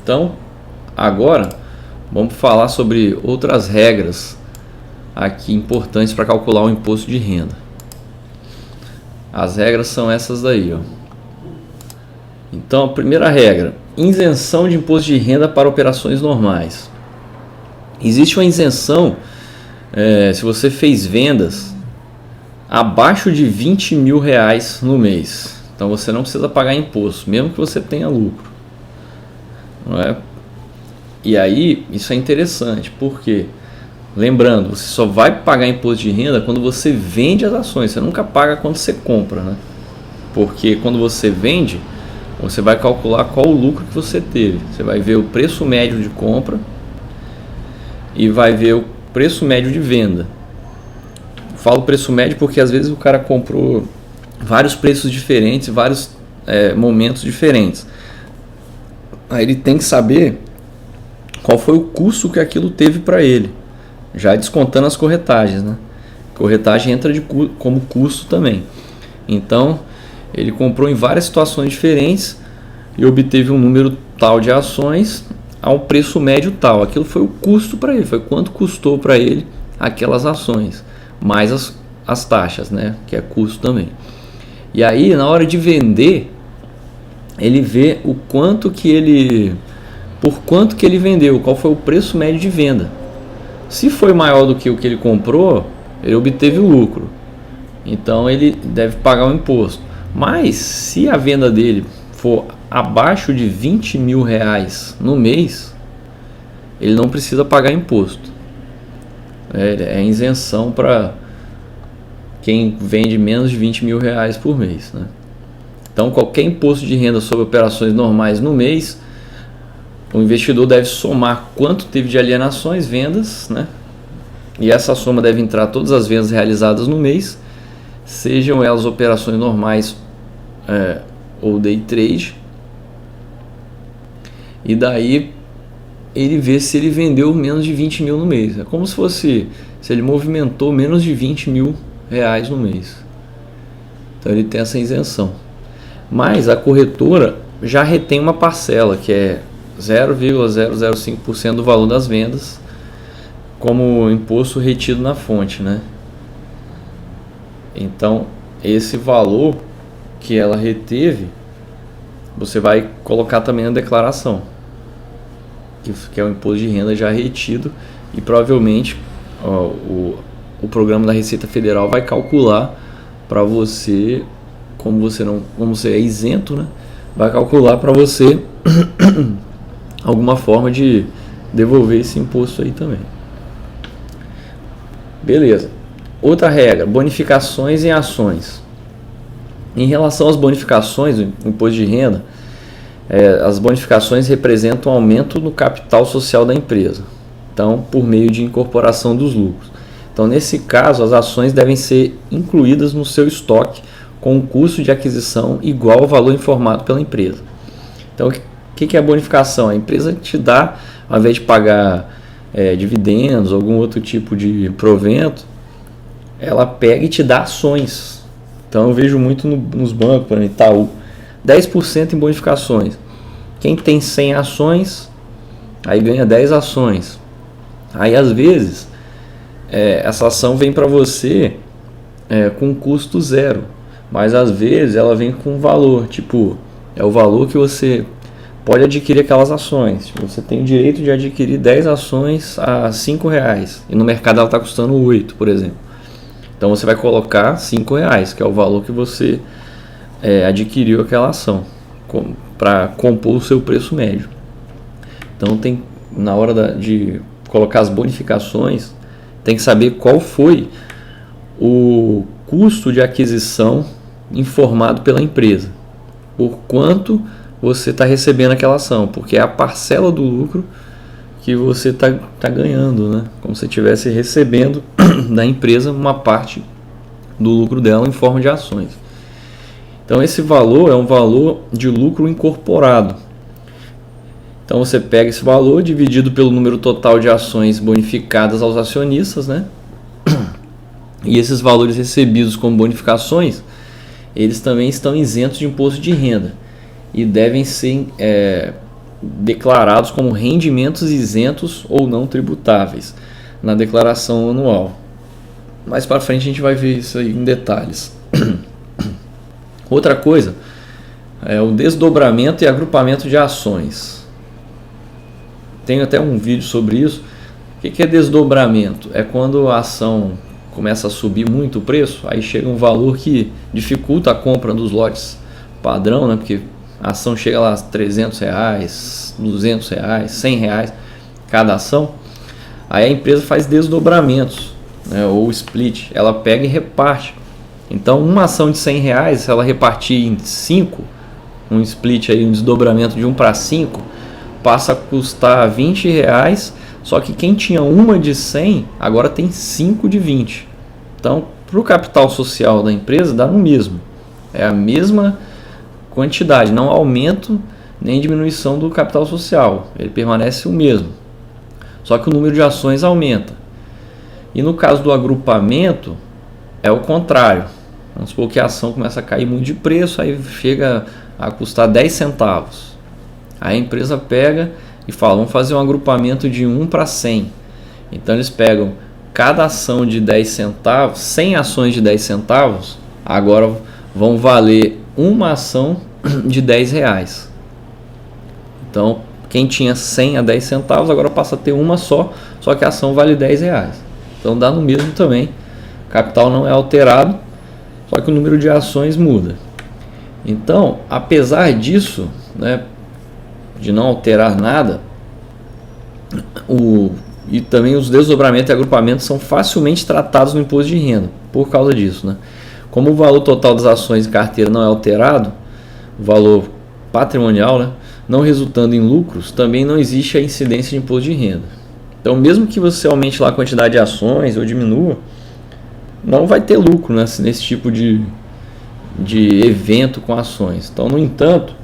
Então, agora vamos falar sobre outras regras aqui importantes para calcular o imposto de renda. As regras são essas daí, ó. Então, a primeira regra: isenção de imposto de renda para operações normais. Existe uma isenção se você fez vendas abaixo de R$20.000 no mês. Então você não precisa pagar imposto, mesmo que você tenha lucro, não é? E aí isso é interessante, porque, lembrando, você só vai pagar imposto de renda quando você vende as ações. Você nunca paga quando você compra, né? Porque quando você vende, você vai calcular qual o lucro que você teve. Você vai ver o preço médio de compra e vai ver o preço médio de venda. Falo preço médio porque às vezes o cara comprou vários preços diferentes, vários momentos diferentes. Aí ele tem que saber qual foi o custo que aquilo teve para ele, já descontando as corretagens, né? Corretagem entra como custo também. Então ele comprou em várias situações diferentes e obteve um número tal de ações a um preço médio tal. Aquilo foi o custo para ele, foi quanto custou para ele aquelas ações, mais as taxas, né? Que é custo também. E aí, na hora de vender, ele vê o quanto que ele, por quanto que ele vendeu, qual foi o preço médio de venda. Se foi maior do que o que ele comprou, ele obteve o lucro. Então ele deve pagar o imposto. Mas se a venda dele for abaixo de R$20.000 no mês, ele não precisa pagar imposto. É isenção para quem vende menos de R$20.000 por mês, né? Então, qualquer imposto de renda sobre operações normais no mês, o investidor deve somar quanto teve de alienações, vendas, né? E essa soma deve entrar todas as vendas realizadas no mês, sejam elas operações normais ou day trade. E daí ele vê se ele vendeu menos de 20 mil no mês. É como se ele movimentou menos de R$20.000 no mês. Então ele tem essa isenção. Mas a corretora já retém uma parcela, que é 0,005% do valor das vendas, como imposto retido na fonte, né? Então esse valor que ela reteve, você vai colocar também na declaração, que é o imposto de renda já retido, e provavelmente o programa da Receita Federal vai calcular para você, como você é isento, né? Vai calcular para você alguma forma de devolver esse imposto aí também. Beleza. Outra regra: bonificações em ações. Em relação às bonificações do imposto de renda, as bonificações representam um aumento no capital social da empresa, então por meio de incorporação dos lucros. Então, nesse caso, as ações devem ser incluídas no seu estoque com um custo de aquisição igual ao valor informado pela empresa. Então, o que é a bonificação? A empresa te dá, ao invés de pagar dividendos, algum outro tipo de provento, ela pega e te dá ações. Então, eu vejo muito nos bancos, por exemplo, Itaú, 10% em bonificações. Quem tem 100 ações, aí ganha 10 ações. Aí, às vezes, essa ação vem para você com custo zero, mas às vezes ela vem com valor, tipo, é o valor que você pode adquirir aquelas ações. Tipo, você tem o direito de adquirir 10 ações a R$5 e no mercado ela está custando 8, por exemplo. Então você vai colocar R$5, que é o valor que você adquiriu aquela ação, para compor o seu preço médio. Então na hora de colocar as bonificações, tem que saber qual foi o custo de aquisição informado pela empresa, por quanto você está recebendo aquela ação, porque é a parcela do lucro que você tá ganhando, né? Como se estivesse recebendo da empresa uma parte do lucro dela em forma de ações. Então esse valor é um valor de lucro incorporado. Então você pega esse valor dividido pelo número total de ações bonificadas aos acionistas, né? E esses valores recebidos como bonificações, eles também estão isentos de imposto de renda e devem ser declarados como rendimentos isentos ou não tributáveis na declaração anual. Mais para frente a gente vai ver isso aí em detalhes. Outra coisa é o desdobramento e agrupamento de ações. Tenho até um vídeo sobre isso. O que é desdobramento? É quando a ação começa a subir muito o preço, aí chega um valor que dificulta a compra dos lotes padrão, né? Porque a ação chega lá a R$300, R$200, R$100 cada ação. Aí a empresa faz desdobramentos, né? Ou split, ela pega e reparte. Então uma ação de R$100, se ela repartir em 5, um split aí, um desdobramento de 1 para 5, passa a custar R$20, só que quem tinha uma de 100 agora tem 5 de 20. Então para o capital social da empresa dá no mesmo, é a mesma quantidade, não aumento nem diminuição do capital social, ele permanece o mesmo, só que o número de ações aumenta. E no caso do agrupamento é o contrário. Vamos supor que a ação começa a cair muito de preço, aí chega a custar 10 centavos. Aí a empresa pega e fala, vamos fazer um agrupamento de 1 para 100. Então eles pegam cada ação de 10 centavos, 100 ações de 10 centavos, agora vão valer uma ação de R$10. Então quem tinha 100 a 10 centavos agora passa a ter uma só que a ação vale R$10. Então dá no mesmo também, o capital não é alterado, só que o número de ações muda. Então, apesar disso, né, de não alterar nada, e também os desdobramentos e agrupamentos são facilmente tratados no imposto de renda, por causa disso, né? Como o valor total das ações em carteira não é alterado, o valor patrimonial, né, não resultando em lucros, também não existe a incidência de imposto de renda. Então, mesmo que você aumente lá a quantidade de ações ou diminua, não vai ter lucro, né, nesse tipo de evento com ações. Então, no entanto,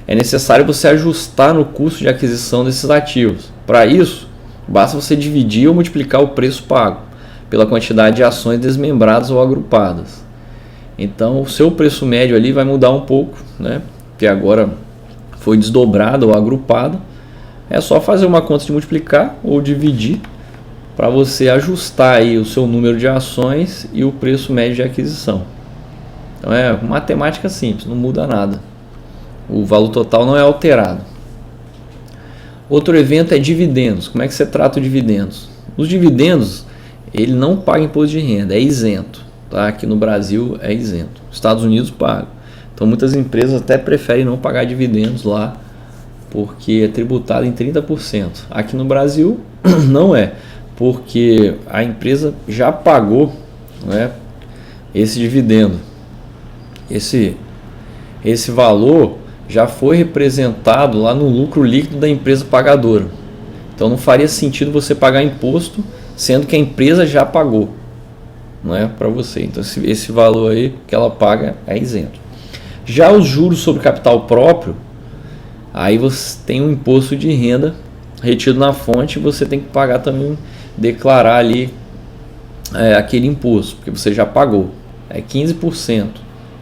é necessário você ajustar no custo de aquisição desses ativos. Para isso, basta você dividir ou multiplicar o preço pago pela quantidade de ações desmembradas ou agrupadas. Então, o seu preço médio ali vai mudar um pouco, né, que agora foi desdobrado ou agrupado. É só fazer uma conta de multiplicar ou dividir para você ajustar aí o seu número de ações e o preço médio de aquisição. Então é matemática simples, não muda nada. O valor total não é alterado. Outro evento é dividendos. Como é que você trata os dividendos? Os dividendos, ele não paga imposto de renda, é isento. Tá? Aqui no Brasil é isento. Nos Estados Unidos paga. Então muitas empresas até preferem não pagar dividendos lá, porque é tributado em 30%. Aqui no Brasil não é, porque a empresa já pagou, né, esse dividendo. Esse valor já foi representado lá no lucro líquido da empresa pagadora. Então não faria sentido você pagar imposto, sendo que a empresa já pagou, não é para você. Então esse valor aí que ela paga é isento. Já os juros sobre capital próprio, aí você tem um imposto de renda retido na fonte, você tem que pagar também, declarar ali aquele imposto, porque você já pagou. É 15%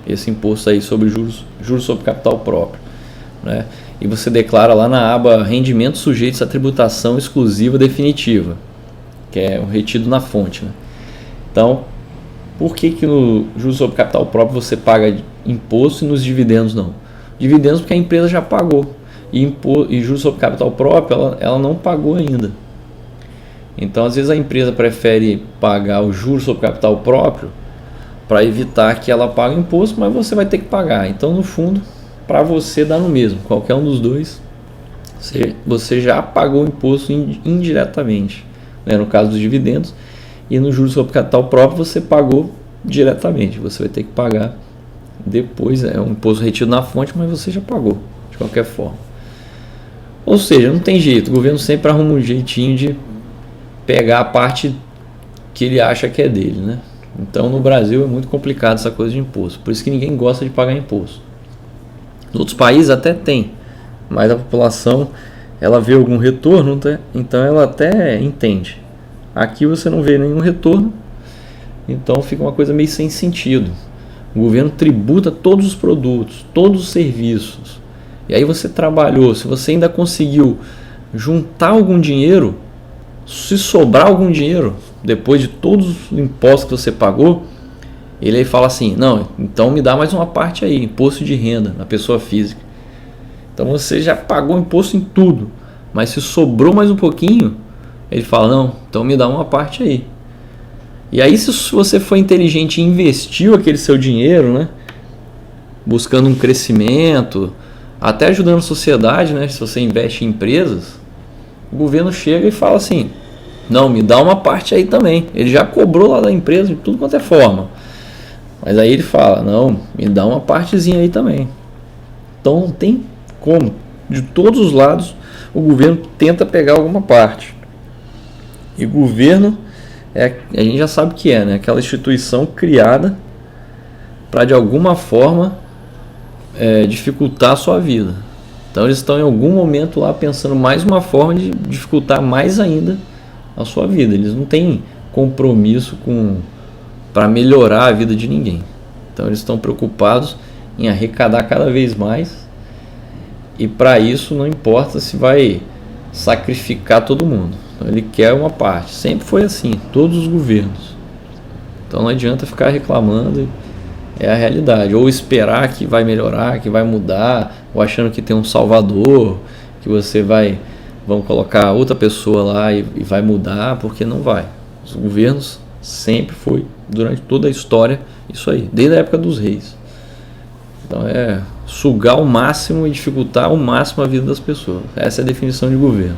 esse imposto aí sobre juros sobre capital próprio, né? E você declara lá na aba rendimentos sujeitos à tributação exclusiva definitiva, que é o retido na fonte, né? Então, por que no juros sobre capital próprio você paga imposto e nos dividendos não? Dividendos porque a empresa já pagou, e juros sobre capital próprio ela não pagou ainda. Então às vezes a empresa prefere pagar o juros sobre capital próprio para evitar que ela pague imposto, mas você vai ter que pagar. Então no fundo, para você dá no mesmo, qualquer um dos dois, você já pagou o imposto indiretamente, né? No caso dos dividendos, e no juros sobre capital próprio você pagou diretamente, você vai ter que pagar depois, é um imposto retido na fonte, mas você já pagou de qualquer forma. Ou seja, não tem jeito, o governo sempre arruma um jeitinho de pegar a parte que ele acha que é dele, né? Então no Brasil é muito complicado essa coisa de imposto, por isso que ninguém gosta de pagar imposto. Nos outros países até tem, mas a população ela vê algum retorno, então ela até entende. Aqui você não vê nenhum retorno, então fica uma coisa meio sem sentido. O governo tributa todos os produtos, todos os serviços, e aí você trabalhou, se você ainda conseguiu juntar algum dinheiro, se sobrar algum dinheiro, depois de todos os impostos que você pagou, ele aí fala assim, não, então me dá mais uma parte aí, imposto de renda na pessoa física. Então você já pagou imposto em tudo, mas se sobrou mais um pouquinho, ele fala, não, então me dá uma parte aí. E aí se você foi inteligente e investiu aquele seu dinheiro, né, buscando um crescimento, até ajudando a sociedade, né, se você investe em empresas, o governo chega e fala assim, não, me dá uma parte aí também. Ele já cobrou lá da empresa de tudo quanto é forma. Mas aí ele fala, não, me dá uma partezinha aí também. Então não tem como. De todos os lados, o governo tenta pegar alguma parte. E o governo, a gente já sabe o que é, né? Aquela instituição criada para de alguma forma dificultar a sua vida. Então eles estão em algum momento lá pensando mais uma forma de dificultar mais ainda a sua vida. Eles não têm compromisso para melhorar a vida de ninguém. Então eles estão preocupados em arrecadar cada vez mais, e para isso não importa se vai sacrificar todo mundo. Então ele quer uma parte. Sempre foi assim, todos os governos. Então não adianta ficar reclamando, é a realidade. Ou esperar que vai melhorar, que vai mudar, ou achando que tem um salvador, que vão colocar outra pessoa lá e vai mudar, porque não vai. Os governos sempre foi, durante toda a história, isso aí, desde a época dos reis. Então é sugar ao máximo e dificultar ao máximo a vida das pessoas. Essa é a definição de governo.